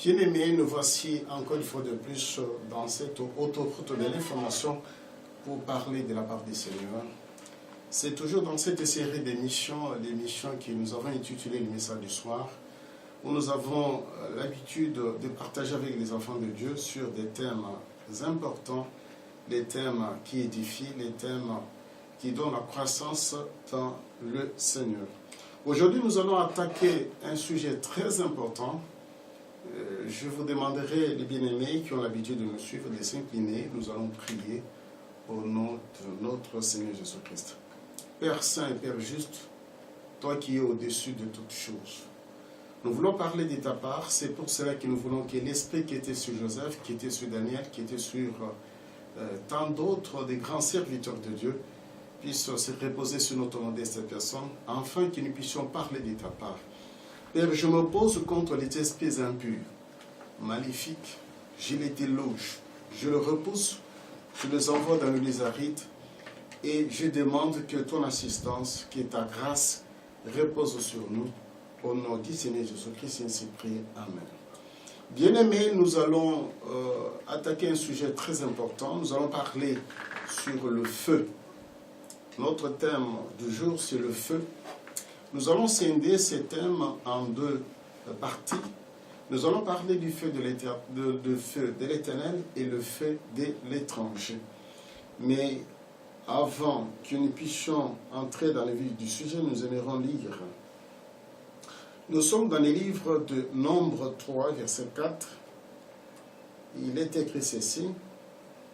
Bien-aimés, nous voici encore une fois de plus dans cette autoroute de l'information pour parler de la part du Seigneur. C'est toujours dans cette série d'émissions, l'émission que nous avons intitulée le message du soir, où nous avons l'habitude de partager avec les enfants de Dieu sur des thèmes importants, les thèmes qui édifient, les thèmes qui donnent la croissance dans le Seigneur. Aujourd'hui, nous allons attaquer un sujet très important. Je vous demanderai, les bien-aimés qui ont l'habitude de nous suivre, de s'incliner. Nous allons prier au nom de notre Seigneur Jésus-Christ. Père Saint et Père Juste, toi qui es au-dessus de toutes choses, nous voulons parler de ta part. C'est pour cela que nous voulons que l'esprit qui était sur Joseph, qui était sur Daniel, qui était sur tant d'autres, des grands serviteurs de Dieu, puisse se reposer sur notre modeste personne, afin que nous puissions parler de ta part. Père, je m'oppose contre les esprits impurs, maléfiques, je les déloge, je les repousse, je les envoie dans le lézaride et je demande que ton assistance, que ta grâce repose sur nous. Au nom du Seigneur Jésus-Christ, ainsi prié. Amen. Bien-aimés, nous allons attaquer un sujet très important. Nous allons parler sur le feu. Notre thème du jour, c'est le feu. Nous allons scinder ce thème en deux parties. Nous allons parler du feu de l'Éternel et le feu de l'étranger. Mais avant que nous puissions entrer dans le vif du sujet, nous aimerons lire. Nous sommes dans les livres de Nombre 3, verset 4. Il est écrit ceci.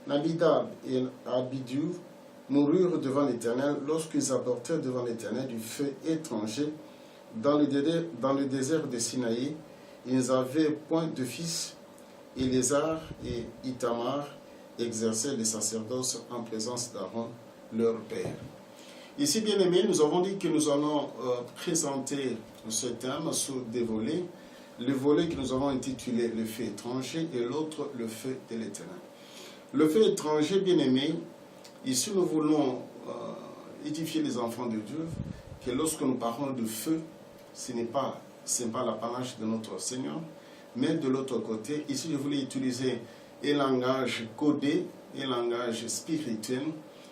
Nadab et Abidiu moururent devant l'Éternel lorsqu'ils apportèrent devant l'Éternel du feu étranger dans le désert de Sinaï. Ils n'avaient point de fils. Éléazar et Ithamar exerçaient le sacerdoce en présence d'Aaron, leur père. Ici, bien aimés, nous avons dit que nous allons présenter ce thème sous des volets. Le volet que nous avons intitulé le feu étranger et l'autre le feu de l'Éternel. Le feu étranger, bien aimé, ici nous voulons édifier les enfants de Dieu que lorsque nous parlons de feu, ce n'est pas l'apanage de notre Seigneur, mais de l'autre côté, ici je voulais utiliser un langage codé, un langage spirituel.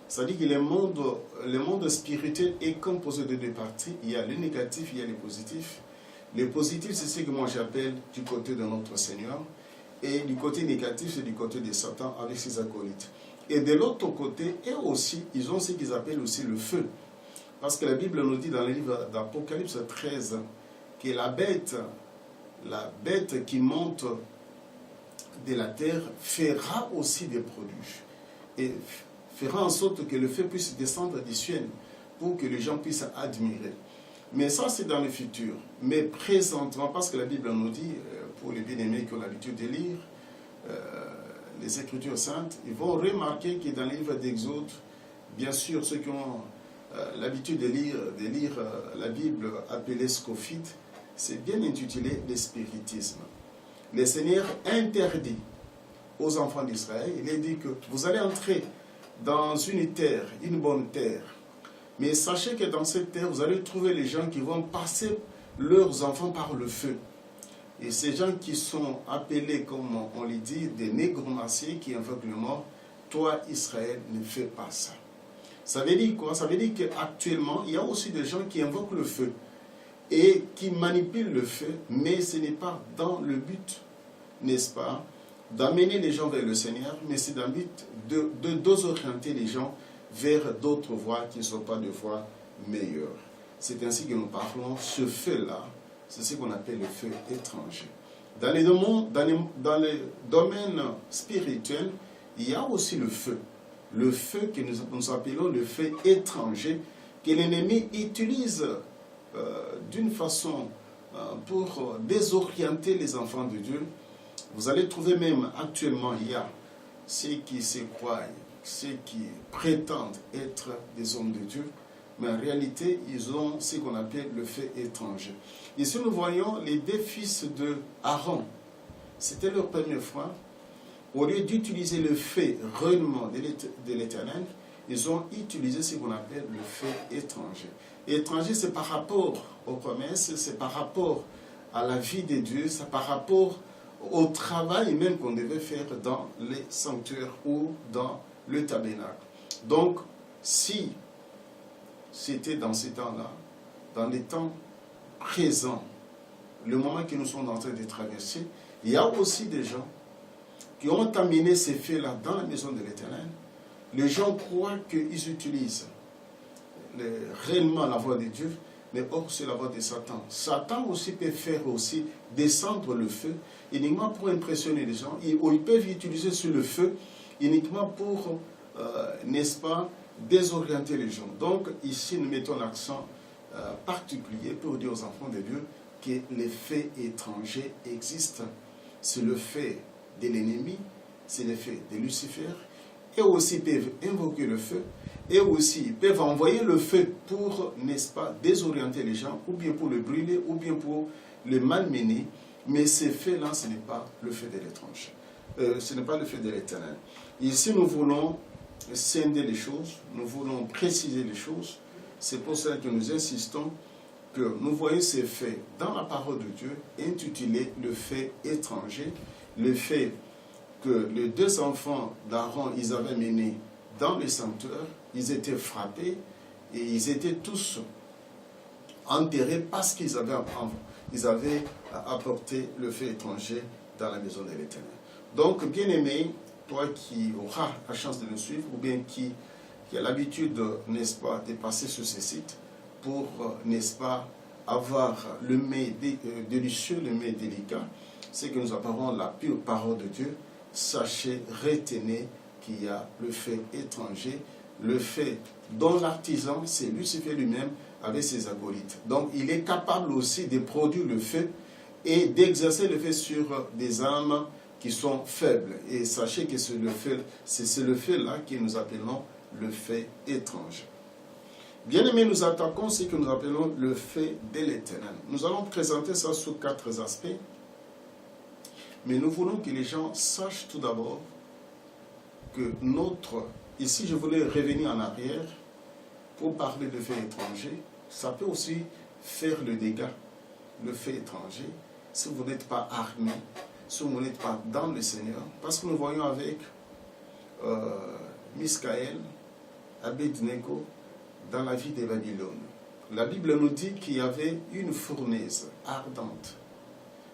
C'est-à-dire que le monde spirituel est composé de deux parties. Il y a le négatif, il y a le positif. Le positif, c'est ce que moi j'appelle du côté de notre Seigneur. Et du côté négatif, c'est du côté de Satan avec ses acolytes. Et de l'autre côté, eux aussi, ils ont ce qu'ils appellent aussi le feu. Parce que la Bible nous dit dans le livre d'Apocalypse 13 que la bête qui monte de la terre fera aussi des prodiges. Et fera en sorte que le feu puisse descendre du ciel pour que les gens puissent admirer. Mais ça, c'est dans le futur. Mais présentement, parce que la Bible nous dit, pour les bien-aimés qui ont l'habitude de lire les Écritures saintes, ils vont remarquer que dans le livre d'Exode, bien sûr, ceux qui ont l'habitude de lire la Bible appelée Scofites, c'est bien intitulé le spiritisme. Le Seigneur interdit aux enfants d'Israël, il a dit que vous allez entrer dans une terre, une bonne terre. Mais sachez que dans cette terre, vous allez trouver les gens qui vont passer leurs enfants par le feu. Et ces gens qui sont appelés, comme on les dit, des négromanciers qui invoquent le mort, toi Israël, ne fais pas ça. Ça veut dire quoi? Ça veut dire qu'actuellement, il y a aussi des gens qui invoquent le feu et qui manipulent le feu, mais ce n'est pas dans le but, n'est-ce pas, d'amener les gens vers le Seigneur, mais c'est dans le but de désorienter les gens vers d'autres voies qui ne sont pas de voies meilleures. C'est ainsi que nous parlons, ce feu-là, c'est ce qu'on appelle le feu étranger. Dans les domaines spirituels, il y a aussi le feu que nous appelons le feu étranger, que l'ennemi utilise d'une façon pour désorienter les enfants de Dieu. Vous allez trouver même actuellement, il y a ceux qui se croient, ceux qui prétendent être des hommes de Dieu, mais en réalité, ils ont ce qu'on appelle le feu étranger. Ici, nous voyons les deux fils de Aaron. C'était leur première fois. Au lieu d'utiliser le feu rayonnement de l'Éternel, ils ont utilisé ce qu'on appelle le feu étranger. Étranger, c'est par rapport aux promesses, c'est par rapport à la vie de Dieu, c'est par rapport au travail même qu'on devait faire dans les sanctuaires ou dans le tabernacle. Donc, si c'était dans ces temps-là, dans les temps présents, le moment que nous sommes en train de traverser, il y a aussi des gens qui ont amené ces faits-là dans la maison de l'Éternel. Les gens croient qu'ils utilisent réellement la voix de Dieu, mais or c'est la voix de Satan. Satan aussi peut faire aussi descendre le feu, uniquement pour impressionner les gens. Ils peuvent utiliser sur le feu uniquement pour, n'est-ce pas, désorienter les gens. Donc ici nous mettons l'accent particulier pour dire aux enfants de Dieu que les faits étrangers existent. C'est le fait de l'ennemi, c'est le fait de Lucifer, et aussi ils peuvent invoquer le feu, et aussi ils peuvent envoyer le feu pour, n'est-ce pas, désorienter les gens, ou bien pour le brûler, ou bien pour le malmener, mais ces faits-là, ce n'est pas le fait de l'étranger. Ce n'est pas le fait de l'Éternel. Ici, nous voulons scinder les choses, nous voulons préciser les choses, c'est pour ça que nous insistons que nous voyons ces faits dans la parole de Dieu, intitulé le fait étranger, le fait que les deux enfants d'Aaron, ils avaient mené dans le sanctuaire, ils étaient frappés et ils étaient tous enterrés parce qu'ils avaient apporté le fait étranger dans la maison de l'Éternel. Donc, bien-aimé, toi qui auras la chance de nous suivre, ou bien qui a l'habitude, n'est-ce pas, de passer sur ces sites pour, n'est-ce pas, avoir le mets délicieux, le mets délicat, c'est que nous apparons la pure parole de Dieu. Sachez, retenez qu'il y a le fait étranger, le fait dont l'artisan, c'est Lucifer lui-même avec ses acolytes. Donc, il est capable aussi de produire le feu et d'exercer le feu sur des âmes qui sont faibles. Et sachez que c'est le feu-là que nous appelons le fait étranger. Bien aimé, nous attaquons ce que nous appelons le fait de l'Éternel. Nous allons présenter ça sous 4 aspects. Mais nous voulons que les gens sachent tout d'abord que ici je voulais revenir en arrière pour parler de fait étranger. Ça peut aussi faire le dégât, le fait étranger, si vous n'êtes pas armé, si vous n'êtes pas dans le Seigneur. Parce que nous voyons avec Miskaël, Abednego, dans la vie de Babylone. La Bible nous dit qu'il y avait une fournaise ardente.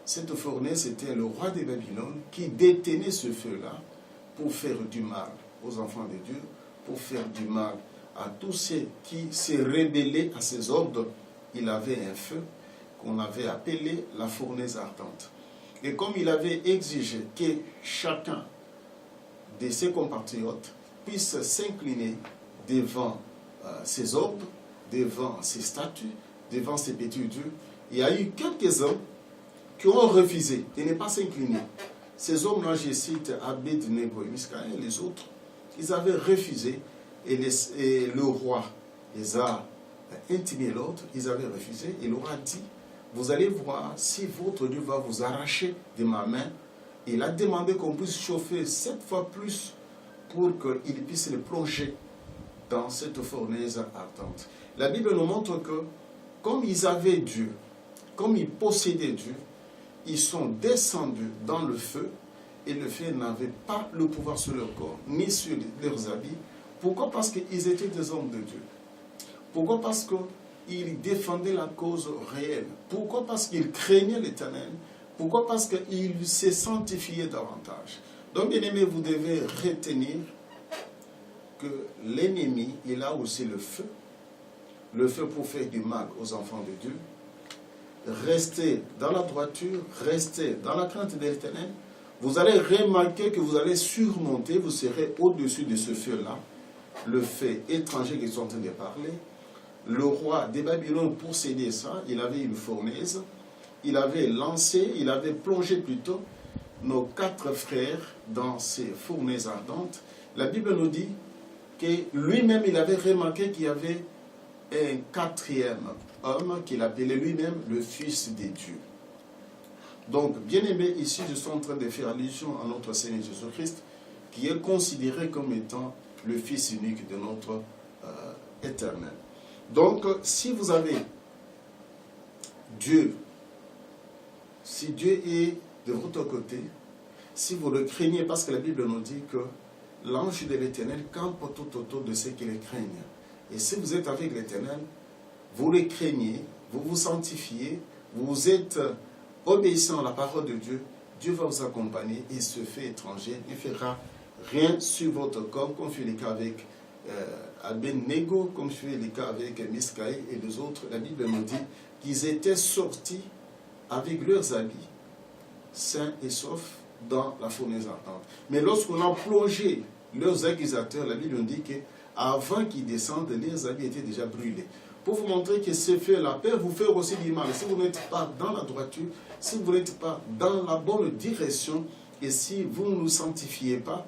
Cette fournaise, c'était le roi de Babylone qui détenait ce feu-là pour faire du mal aux enfants de Dieu, pour faire du mal à tous ceux qui s'est rebellés à ses ordres. Il avait un feu qu'on avait appelé la fournaise ardente. Et comme il avait exigé que chacun de ses compatriotes puisse s'incliner devant ses ordres, devant ses statuts, devant ses petits dieux, il y a eu quelques hommes qui ont refusé de ne pas s'incliner. Ces hommes-là, je cite Abednego et Miskaël et les autres, ils avaient refusé et le roi les a intimé l'ordre, ils avaient refusé et le roi a dit, vous allez voir si votre Dieu va vous arracher de ma main. Il a demandé qu'on puisse chauffer 7 fois plus pour qu'il puisse le plonger dans cette fournaise ardente. La Bible nous montre que comme ils avaient Dieu, comme ils possédaient Dieu, ils sont descendus dans le feu et le feu n'avait pas le pouvoir sur leur corps, ni sur leurs habits. Pourquoi? Parce qu'ils étaient des hommes de Dieu. Pourquoi? Parce qu'ils défendaient la cause réelle. Pourquoi? Parce qu'ils craignaient l'Éternel. Pourquoi? Parce qu'ils se sanctifiaient davantage. Donc, bien aimé, vous devez retenir que l'ennemi, il a aussi le feu pour faire du mal aux enfants de Dieu. Restez dans la droiture, restez dans la crainte de l'Éternel. Vous allez remarquer que vous allez surmonter, vous serez au-dessus de ce feu-là, le fait étranger qu'ils sont en train de parler. Le roi de Babylone possédait ça, il avait une fournaise, il avait lancé, il avait plongé plutôt nos 4 frères dans ces fournaises ardentes. La Bible nous dit que lui-même, il avait remarqué qu'il y avait un 4e homme qu'il appelait lui-même le Fils de Dieu. Donc, bien aimé, ici, je suis en train de faire allusion à notre Seigneur Jésus-Christ, qui est considéré comme étant le Fils unique de notre Éternel. Donc, si vous avez Dieu, si Dieu est de votre côté, si vous le craignez, parce que la Bible nous dit que l'ange de l'Éternel campe tout autour de ceux qui le craignent. Et si vous êtes avec l'Éternel, vous le craignez, vous vous sanctifiez, vous êtes obéissant à la parole de Dieu, Dieu va vous accompagner et ce fait étranger ne fera rien sur votre corps, comme fait le cas avec Abednego, comme fait le cas avec Miskaï et les autres. La Bible nous dit qu'ils étaient sortis avec leurs habits, sains et saufs, dans la fournaise ardente. Mais lorsqu'on a plongé leurs accusateurs, la Bible nous dit qu'avant qu'ils descendent, leurs habits étaient déjà brûlés. Pour vous montrer que ce fait la paix vous fait aussi du mal. Si vous n'êtes pas dans la droiture, si vous n'êtes pas dans la bonne direction, et si vous ne nous sanctifiez pas,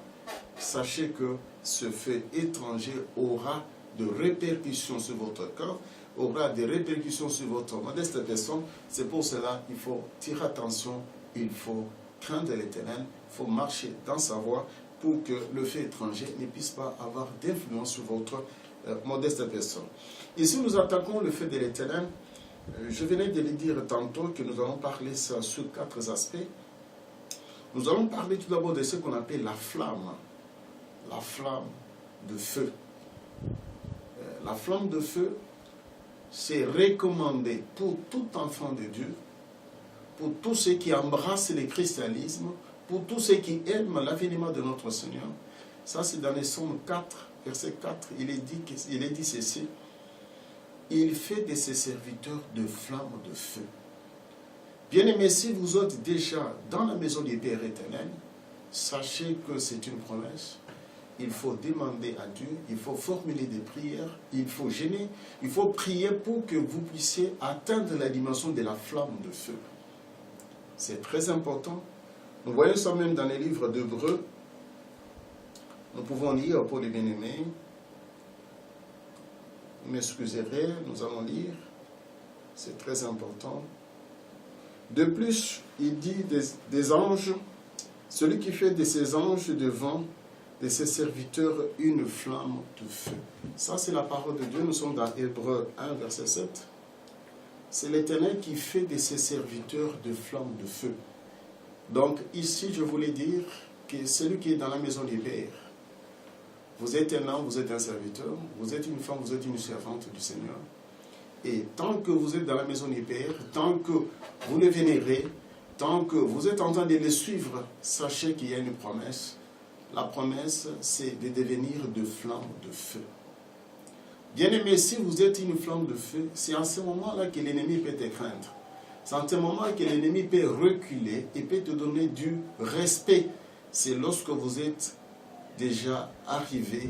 sachez que ce fait étranger aura de répercussions sur votre corps, aura des répercussions sur votre modeste personne. C'est pour cela qu'il faut tirer attention, il faut craindre l'Éternel, il faut marcher dans sa voie pour que le fait étranger ne puisse pas avoir d'influence sur votre modeste personne. Ici, nous attaquons le fait de l'Éternel. Je venais de le dire tantôt que nous allons parler ça sur 4 aspects. Nous allons parler tout d'abord de ce qu'on appelle la flamme de feu. La flamme de feu, c'est recommandé pour tout enfant de Dieu, pour tous ceux qui embrassent le christianisme, pour tous ceux qui aiment l'avènement de notre Seigneur. Ça, c'est dans les Psaumes 4, verset 4, il est dit ceci: il fait de ses serviteurs de flammes de feu. Bien-aimés, si vous êtes déjà dans la maison du Père éternel, sachez que c'est une promesse. Il faut demander à Dieu, il faut formuler des prières, il faut gêner, il faut prier pour que vous puissiez atteindre la dimension de la flamme de feu. C'est très important. Nous voyons ça même dans les livres d'Hébreux. Nous pouvons lire pour les bien-aimés. Vous m'excuserez, nous allons lire. C'est très important. De plus, il dit des anges, celui qui fait de ses anges devant de ses serviteurs une flamme de feu. Ça, c'est la parole de Dieu. Nous sommes dans Hébreux 1, verset 7. C'est l'Éternel qui fait de ses serviteurs de flammes de feu. Donc, ici, je voulais dire que celui qui est dans la maison du Père, vous êtes un homme, vous êtes un serviteur, vous êtes une femme, vous êtes une servante du Seigneur. Et tant que vous êtes dans la maison du Père, tant que vous le vénérez, tant que vous êtes en train de le suivre, sachez qu'il y a une promesse. La promesse, c'est de devenir de flammes de feu. Bien-aimé, si vous êtes une flamme de feu, c'est en ce moment-là que l'ennemi peut te craindre. C'est en ce moment que l'ennemi peut reculer et peut te donner du respect. C'est lorsque vous êtes déjà arrivé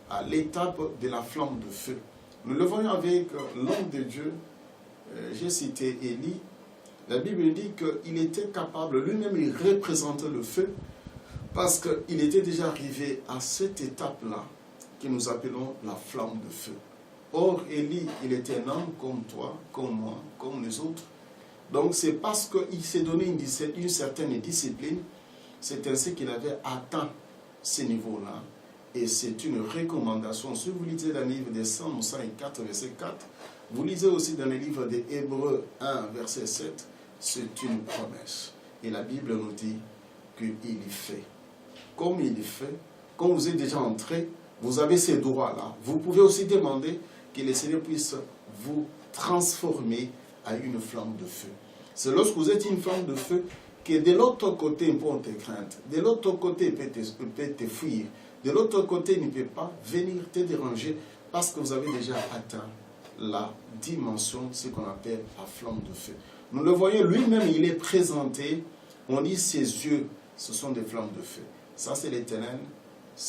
à l'étape de la flamme de feu. Nous le voyons avec l'homme de Dieu. J'ai cité Élie. La Bible dit qu'il était capable, lui-même il représentait le feu, parce qu'il était déjà arrivé à cette étape-là que nous appelons la flamme de feu. Or, Élie, il était un homme comme toi, comme moi, comme les autres. Donc, c'est parce qu'il s'est donné une certaine discipline, c'est ainsi qu'il avait atteint ce niveau-là. Et c'est une recommandation. Si vous lisez dans le livre des Psaumes 104, verset 4, vous lisez aussi dans le livre des Hébreux 1, verset 7, c'est une promesse. Et la Bible nous dit qu'il y fait. Comme il y fait, quand vous êtes déjà entré, vous avez ces droits-là. Vous pouvez aussi demander que le Seigneur puisse vous transformer à une flamme de feu. C'est lorsque vous êtes une flamme de feu que de l'autre côté, il peut te craindre. De l'autre côté, il peut te fuir. De l'autre côté, il ne peut pas venir te déranger parce que vous avez déjà atteint la dimension, ce qu'on appelle la flamme de feu. Nous le voyons, lui-même, il est présenté. On dit ses yeux, ce sont des flammes de feu. Ça, c'est l'Éternel.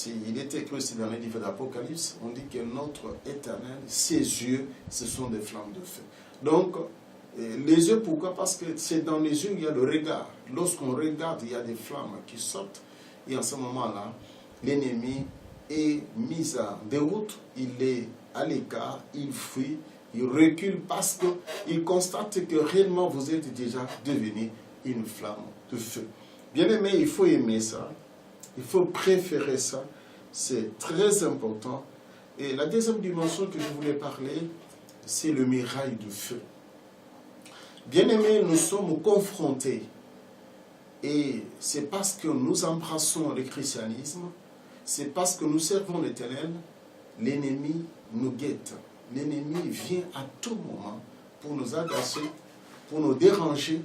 Il est écrit aussi dans le livre d'Apocalypse, on dit que notre Éternel, ses yeux, ce sont des flammes de feu. Donc, les yeux, pourquoi? Parce que c'est dans les yeux qu'il y a le regard. Lorsqu'on regarde, il y a des flammes qui sortent. Et en ce moment-là, l'ennemi est mis en déroute, il est à l'écart, il fuit, il recule parce qu'il constate que réellement vous êtes déjà devenu une flamme de feu. Bien aimé, il faut aimer ça. Il faut préférer ça, c'est très important. Et la deuxième dimension que je voulais parler, c'est le mirail de feu. Bien aimés, nous sommes confrontés Et c'est parce que nous embrassons le christianisme, c'est parce que nous servons l'Éternel, l'ennemi nous guette. L'ennemi vient à tout moment pour nous agacer, pour nous déranger,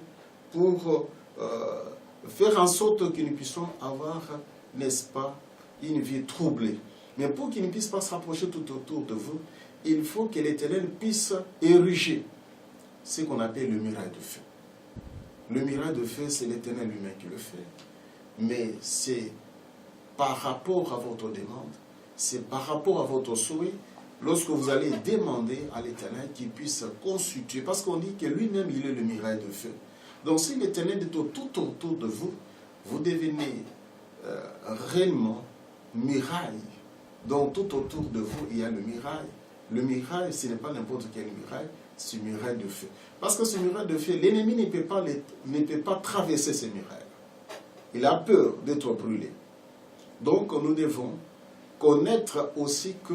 pour faire en sorte que nous puissions avoir, n'est-ce pas, une vie troublée. Mais pour qu'il ne puisse pas se rapprocher tout autour de vous, il faut que l'Éternel puisse ériger ce qu'on appelle le muraille de feu. Le muraille de feu, c'est l'Éternel lui-même qui le fait. Mais c'est par rapport à votre demande, c'est par rapport à votre souhait, lorsque vous allez demander à l'Éternel qu'il puisse constituer, parce qu'on dit que lui-même, il est le muraille de feu. Donc si l'Éternel est tout autour de vous, vous devenez réellement muraille. Donc tout autour de vous, il y a le muraille. Le muraille, ce n'est pas n'importe quel muraille, c'est un muraille de feu. Parce que ce muraille de feu, l'ennemi ne peut pas traverser ce muraille. Il a peur d'être brûlé. Donc nous devons connaître aussi que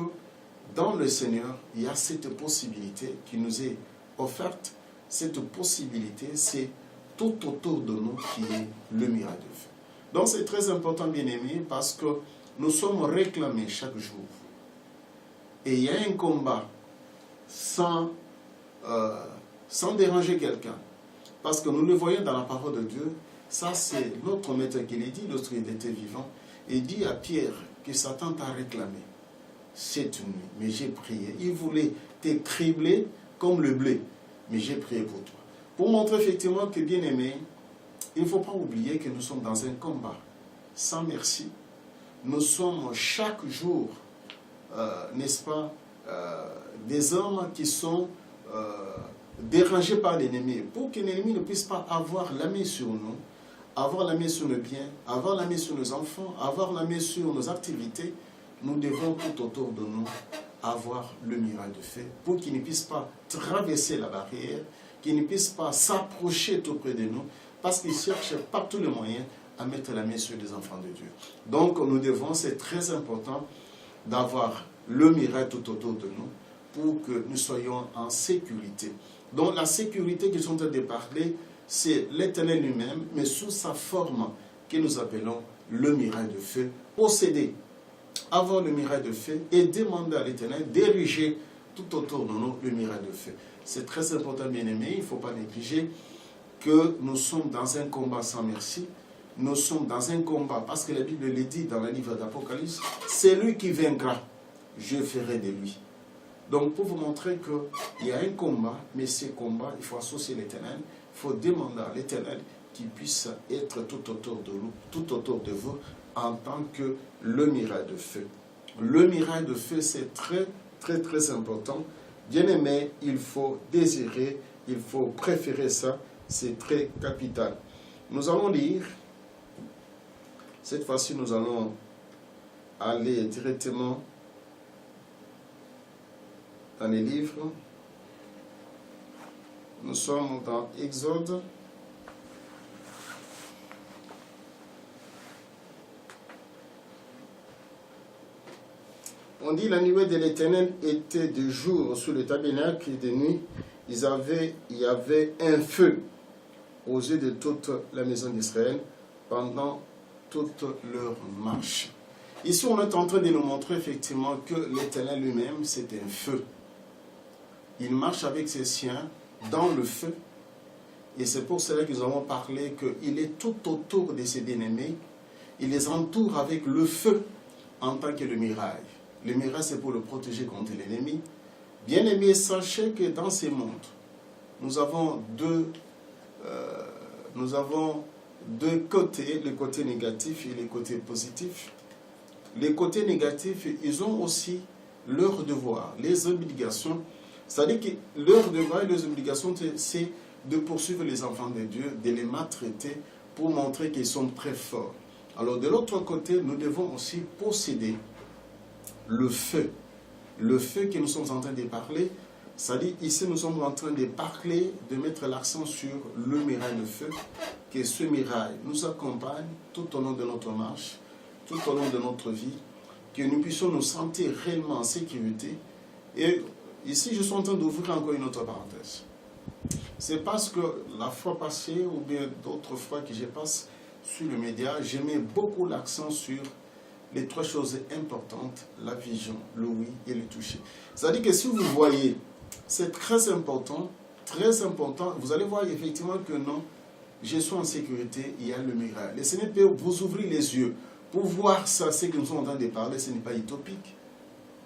dans le Seigneur, il y a cette possibilité qui nous est offerte. Cette possibilité, c'est tout autour de nous qui est le muraille de feu. Donc c'est très important, bien-aimés, parce que nous sommes réclamés chaque jour. Et il y a un combat sans déranger quelqu'un. Parce que nous le voyons dans la parole de Dieu. Ça, c'est notre maître qui l'a dit lorsqu'il était vivant. Il dit à Pierre que Satan t'a réclamé cette nuit. Mais j'ai prié. Il voulait te cribler comme le blé. Mais j'ai prié pour toi. Pour montrer effectivement que, bien aimé, il ne faut pas oublier que nous sommes dans un combat sans merci. Nous sommes chaque jour, n'est-ce pas, des hommes qui sont dérangés par l'ennemi. Pour que l'ennemi ne puisse pas avoir la main sur nous, avoir la main sur nos biens, avoir la main sur nos enfants, avoir la main sur nos activités, nous devons tout autour de nous avoir le muraille de feu pour qu'il ne puisse pas traverser la barrière, qu'il ne puisse pas s'approcher tout près de nous, parce qu'il cherche par tous les moyens à mettre la main sur les enfants de Dieu. Donc nous devons, c'est très important d'avoir le muraille tout autour de nous pour que nous soyons en sécurité. Donc la sécurité qu'ils sont en train de parler, c'est l'Éternel lui-même, mais sous sa forme que nous appelons le muraille de feu. Posséder, avoir le muraille de feu et demander à l'Éternel d'ériger tout autour de nous le muraille de feu. C'est très important, bien-aimés, il ne faut pas négliger que nous sommes dans un combat sans merci. Nous sommes dans un combat, parce que la Bible le dit dans le livre d'Apocalypse, c'est lui qui vaincra, je ferai de lui. Donc pour vous montrer qu'il y a un combat, mais ce combat, il faut associer l'Éternel, il faut demander à l'Éternel qu'il puisse être tout autour de nous, tout autour de vous, en tant que le muraille de feu. Le muraille de feu, c'est très, très, très important. Bien aimé, il faut désirer, il faut préférer ça, c'est très capital. Nous allons lire, cette fois-ci nous allons aller directement dans les livres. Nous sommes dans Exode. On dit la nuée de l'Éternel était de jour sur le tabernacle et de nuit, il y avait un feu aux yeux de toute la maison d'Israël pendant toute leur marche. Ici, on est en train de nous montrer effectivement que l'Éternel lui-même, c'est un feu. Il marche avec ses siens dans le feu. Et c'est pour cela que nous avons parlé qu'il est tout autour de ses bien-aimés. Il les entoure avec le feu en tant que le muraille. Le muraille, c'est pour le protéger contre l'ennemi. Bien-aimés, sachez que dans ces mondes, nous avons deux côtés, le côté négatif et le côté positif. Les côtés négatifs, ils ont aussi leurs devoirs, les obligations. C'est-à-dire que leur devoir et leurs obligations, c'est de poursuivre les enfants de Dieu, de les maltraiter pour montrer qu'ils sont très forts. Alors de l'autre côté, nous devons aussi posséder le feu que nous sommes en train de parler. C'est-à-dire ici nous sommes en train de parler, de mettre l'accent sur le muraille de feu, que ce muraille nous accompagne tout au long de notre marche, tout au long de notre vie, que nous puissions nous sentir réellement en sécurité. Et ici je suis en train d'ouvrir encore une autre parenthèse. C'est parce que la fois passée, ou bien d'autres fois que je passe, sur le média, je mets beaucoup l'accent sur les 3 choses importantes, la vision, l'ouïe et le toucher. C'est-à-dire que si vous voyez, c'est très important, vous allez voir effectivement que non, je suis en sécurité, il y a le miracle. Le Seigneur peut vous ouvrir les yeux pour voir ça, ce que nous sommes en train de parler, ce n'est pas utopique,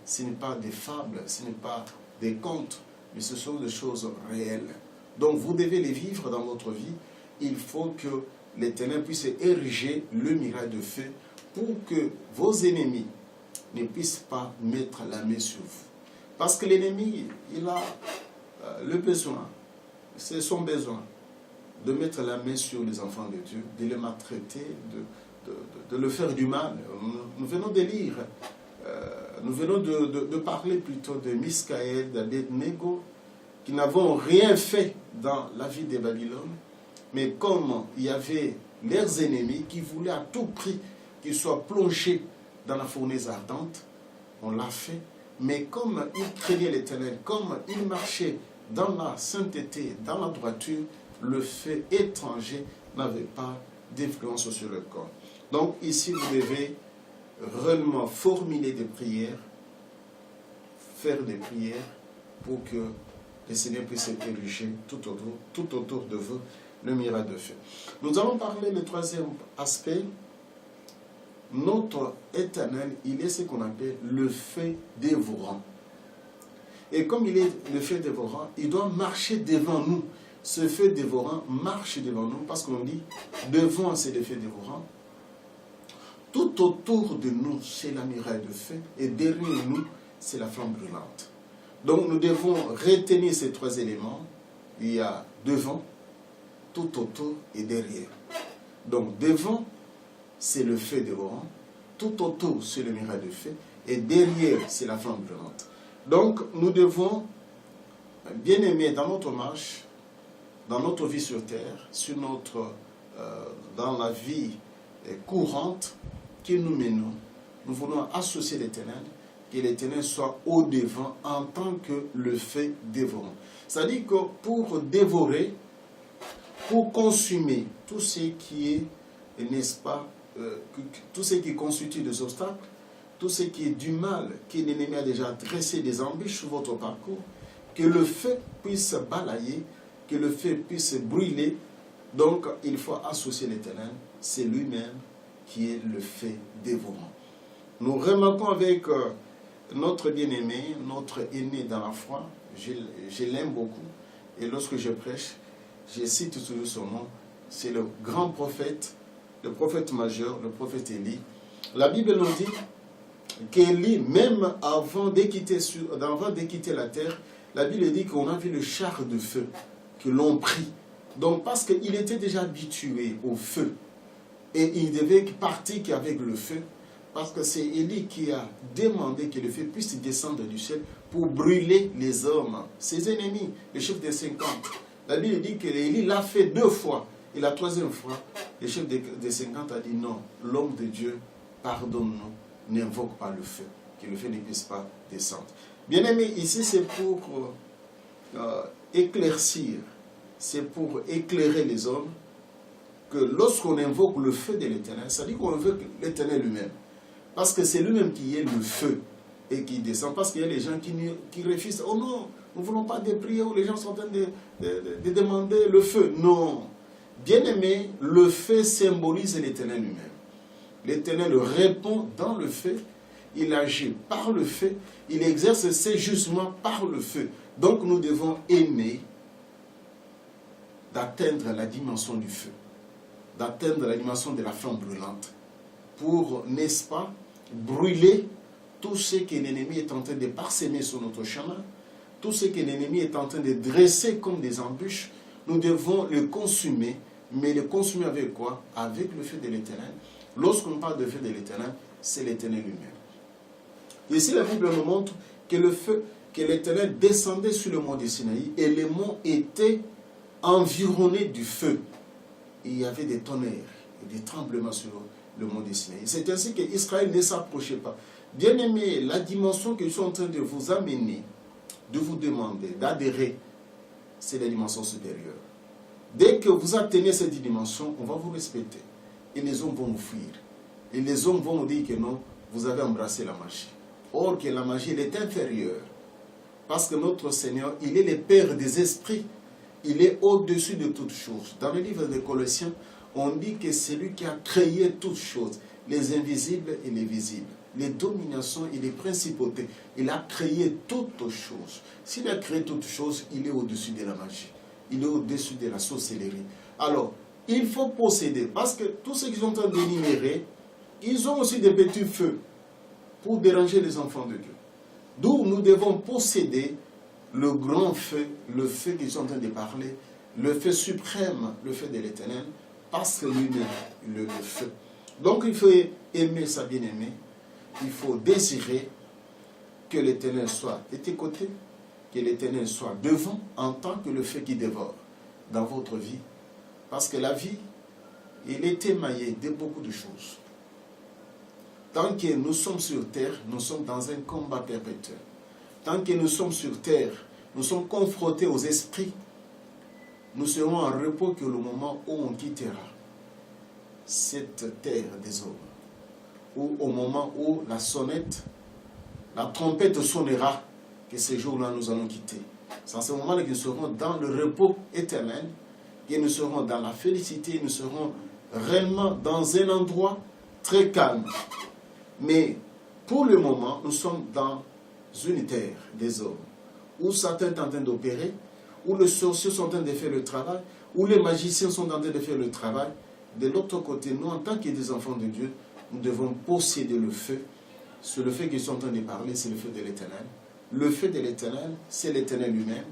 ce n'est pas des fables, ce n'est pas des contes, mais ce sont des choses réelles. Donc vous devez les vivre dans votre vie. Il faut que l'Éternel puisse ériger le miracle de feu pour que vos ennemis ne puissent pas mettre la main sur vous. Parce que l'ennemi, il a le besoin, c'est son besoin, de mettre la main sur les enfants de Dieu, de les maltraiter, de leur faire du mal. Nous venons de lire, nous venons de parler plutôt de Miskaël, d'Abednego, qui n'avons rien fait dans la vie de Babylone, mais comme il y avait leurs ennemis qui voulaient à tout prix qu'ils soient plongés dans la fournaise ardente, on l'a fait. Mais comme ils craignaient l'Éternel, comme ils marchaient dans la sainteté, dans la droiture, le feu étranger n'avait pas d'influence sur le corps. Donc ici, vous devez réellement formuler des prières, faire des prières pour que le Seigneur puisse ériger tout autour de vous le miracle de feu. Nous allons parler du 3e aspect. Notre Éternel, il est ce qu'on appelle le feu dévorant. Et comme il est le feu dévorant, il doit marcher devant nous. Ce feu dévorant marche devant nous parce qu'on dit devant c'est le feu dévorant. Tout autour de nous, c'est la muraille de feu et derrière nous, c'est la flamme brûlante. Donc nous devons retenir ces 3 éléments. Il y a devant, tout autour et derrière. Donc devant, c'est le feu dévorant. Tout autour, c'est le miracle de feu. Et derrière, c'est la flamme brûlante. Donc, nous devons, bien aimer dans notre marche, dans notre vie sur terre, dans la vie courante que nous menons, nous voulons associer l'Éternel, que l'Éternel soit au devant en tant que le feu dévorant. C'est-à-dire que pour dévorer, pour consumer tout ce qui est, n'est-ce pas, tout ce qui constitue des obstacles, tout ce qui est du mal, que l'ennemi a déjà dressé des embûches sur votre parcours, que le feu puisse balayer, que le feu puisse brûler. Donc, il faut associer l'Éternel, c'est lui-même qui est le feu dévorant. Nous remarquons avec notre bien-aimé, notre aîné dans la foi, je l'aime beaucoup, et lorsque je prêche, je cite toujours son nom, c'est le grand prophète, le prophète majeur, le prophète Élie. La Bible nous dit qu'Élie, même avant de quitter la terre, la Bible dit qu'on a vu le char de feu, que l'on prit. Donc parce qu'il était déjà habitué au feu, et il devait partir qu'avec le feu, parce que c'est Élie qui a demandé que le feu puisse descendre du ciel pour brûler les hommes, ses ennemis, le chef des 50. La Bible dit que Élie l'a fait 2 fois. Et la 3e fois, le chef des 50 a dit non, l'homme de Dieu, pardonne-nous, n'invoque pas le feu, que le feu ne puisse pas descendre. Bien aimé, ici c'est pour éclaircir, c'est pour éclairer les hommes, que lorsqu'on invoque le feu de l'Éternel, ça dit qu'on invoque l'Éternel lui-même. Parce que c'est lui-même qui est le feu et qui descend. Parce qu'il y a des gens qui refusent. Oh non, nous ne voulons pas des prières où les gens sont en train de demander le feu. Non. Bien aimé, le feu symbolise l'Éternel lui-même. L'Éternel répond dans le feu, il agit par le feu, il exerce ses jugements par le feu. Donc nous devons aimer d'atteindre la dimension du feu, d'atteindre la dimension de la flamme brûlante, pour, n'est-ce pas, brûler tout ce que l'ennemi est en train de parsemer sur notre chemin, tout ce que l'ennemi est en train de dresser comme des embûches. Nous devons le consumer, mais le consumer avec quoi? Avec le feu de l'Éternel. Lorsqu'on parle de feu de l'Éternel, c'est l'Éternel lui-même. Ici, la Bible nous montre que le feu, que l'Éternel descendait sur le mont de Sinaï et les monts étaient environnés du feu. Et il y avait des tonnerres et des tremblements sur le mont de Sinaï. C'est ainsi qu'Israël ne s'approchait pas. Bien aimé, la dimension que je suis en train de vous amener, de vous demander, d'adhérer, c'est la dimension supérieure. Dès que vous atteignez cette dimension, on va vous respecter. et les hommes vont nous fuir. Et les hommes vont nous dire que non, vous avez embrassé la magie. Or que la magie, elle est inférieure. Parce que notre Seigneur, il est le Père des esprits. Il est au-dessus de toutes choses. Dans le livre des Colossiens, on dit que c'est lui qui a créé toutes choses, les invisibles et les visibles, les dominations et les principautés. Il a créé toutes choses. S'il a créé toutes choses, il est au-dessus de la magie. Il est au-dessus de la sorcellerie. Alors, il faut posséder, parce que tous ceux qui sont en train d'énumérer, ils ont aussi des petits feux pour déranger les enfants de Dieu. D'où nous devons posséder le grand feu, le feu qu'ils sont en train de parler, le feu suprême, le feu de l'Éternel, parce que lui-même, le feu. Donc il faut aimer sa bien-aimée, il faut désirer que l'Éternel soit de tes côtés, que l'Éternel soit devant en tant que le feu qui dévore dans votre vie. Parce que la vie, elle est émaillée de beaucoup de choses. Tant que nous sommes sur terre, nous sommes dans un combat perpétuel. Tant que nous sommes sur terre, nous sommes confrontés aux esprits. Nous serons en repos que le moment où on quittera cette terre des hommes. Ou au moment où la sonnette, la trompette sonnera, que ce jour-là nous allons quitter. C'est en ce moment-là que nous serons dans le repos éternel, que nous serons dans la félicité, nous serons réellement dans un endroit très calme. Mais pour le moment, nous sommes dans une terre des hommes, où Satan est en train d'opérer, où les sorciers sont en train de faire le travail, où les magiciens sont en train de faire le travail. De l'autre côté, nous, en tant que des enfants de Dieu, nous devons posséder le feu. C'est le feu qu'ils sont en train de parler, c'est le feu de l'Éternel. Le feu de l'Éternel, c'est l'Éternel lui-même.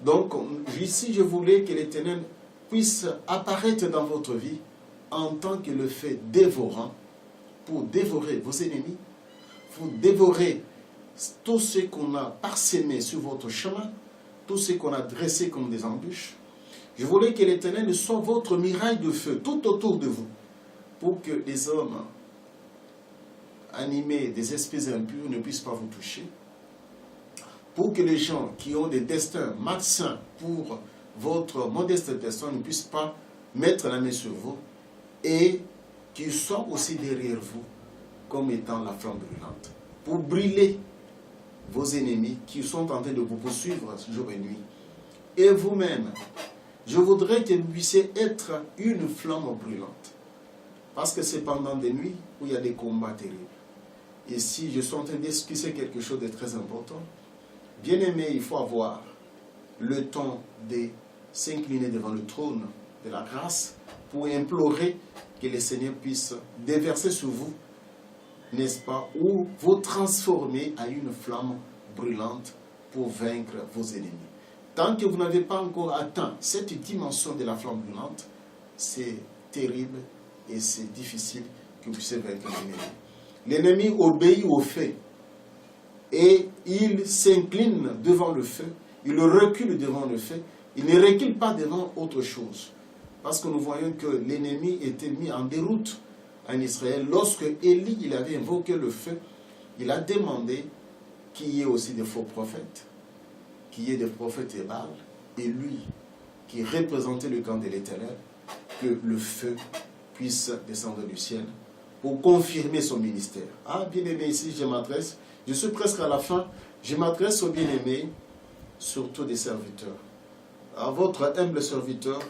Donc, ici, je voulais que l'Éternel puisse apparaître dans votre vie en tant que le feu dévorant, pour dévorer vos ennemis, pour dévorer tout ce qu'on a parsemé sur votre chemin, tout ce qu'on a dressé comme des embûches. Je voulais que l'Éternel soit votre miraille de feu tout autour de vous, pour que les hommes animés des esprits impurs ne puissent pas vous toucher, pour que les gens qui ont des destins malsains pour votre modeste destin ne puissent pas mettre la main sur vous, et qu'ils soient aussi derrière vous comme étant la flamme brûlante, pour brûler vos ennemis qui sont en train de vous poursuivre jour et nuit. Et vous-même, je voudrais que vous puissiez être une flamme brûlante. Parce que c'est pendant des nuits où il y a des combats terribles. Et si je suis en train d'expliquer quelque chose de très important, bien aimé, il faut avoir le temps de s'incliner devant le trône de la grâce pour implorer que le Seigneur puisse déverser sur vous, n'est-ce pas, ou vous transformer en une flamme brûlante pour vaincre vos ennemis. Tant que vous n'avez pas encore atteint cette dimension de la flamme brûlante, c'est terrible et c'est difficile que vous puissiez vaincre l'ennemi. L'ennemi obéit au feu et il s'incline devant le feu, il recule devant le feu, il ne recule pas devant autre chose. Parce que nous voyons que l'ennemi était mis en déroute en Israël. Lorsque Élie il avait invoqué le feu, il a demandé qu'il y ait aussi des faux prophètes, qu'il y ait des prophètes et Baal, et lui, qui représentait le camp de l'Éternel, que le feu puisse descendre du ciel pour confirmer son ministère. Ah, bien-aimé, ici je m'adresse, je suis presque à la fin, je m'adresse aux bien-aimés, surtout des serviteurs. À votre humble serviteur,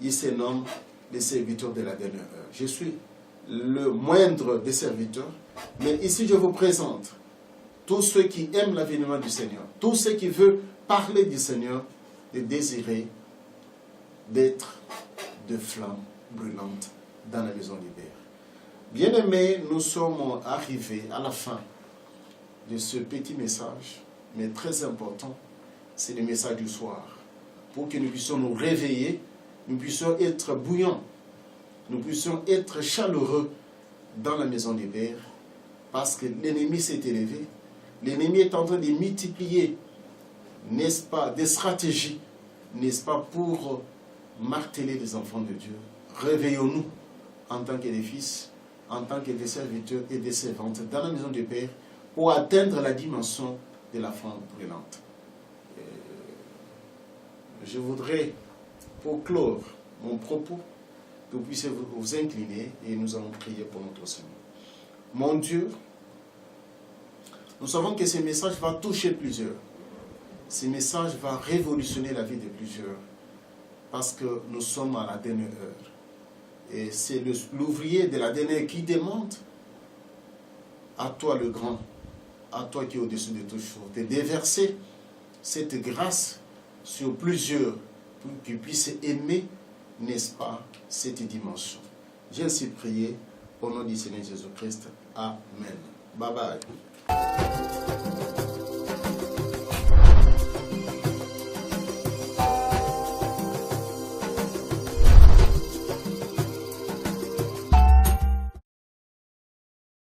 il se nomme les serviteurs de la dernière heure. Je suis le moindre des serviteurs, mais ici je vous présente tous ceux qui aiment l'avènement du Seigneur, tous ceux qui veulent parler du Seigneur, de désirer d'être de flammes brûlantes dans la maison du Père. Bien-aimés, nous sommes arrivés à la fin de ce petit message, mais très important, c'est le message du soir, pour que nous puissions nous réveiller, nous puissions être bouillants, nous puissions être chaleureux dans la maison des Pères, parce que l'ennemi s'est élevé, l'ennemi est en train de multiplier, n'est-ce pas, des stratégies, n'est-ce pas, pour marteler les enfants de Dieu. Réveillons-nous en tant que des fils, en tant que des serviteurs et des servantes dans la maison du Père, pour atteindre la dimension de la flamme brûlante. Je voudrais, pour clore mon propos, que que vous puissiez vous incliner et nous allons prier pour notre Seigneur. Mon Dieu, nous savons que ce message va toucher plusieurs. Ce message va révolutionner la vie de plusieurs parce que nous sommes à la dernière heure. Et c'est l'ouvrier de la dernière heure qui demande à toi le grand, à toi qui es au-dessus de toutes choses, de déverser cette grâce sur plusieurs pour qu'ils puissent aimer, n'est-ce pas, cette dimension. J'ai ainsi prié au nom du Seigneur Jésus-Christ. Amen. Bye bye.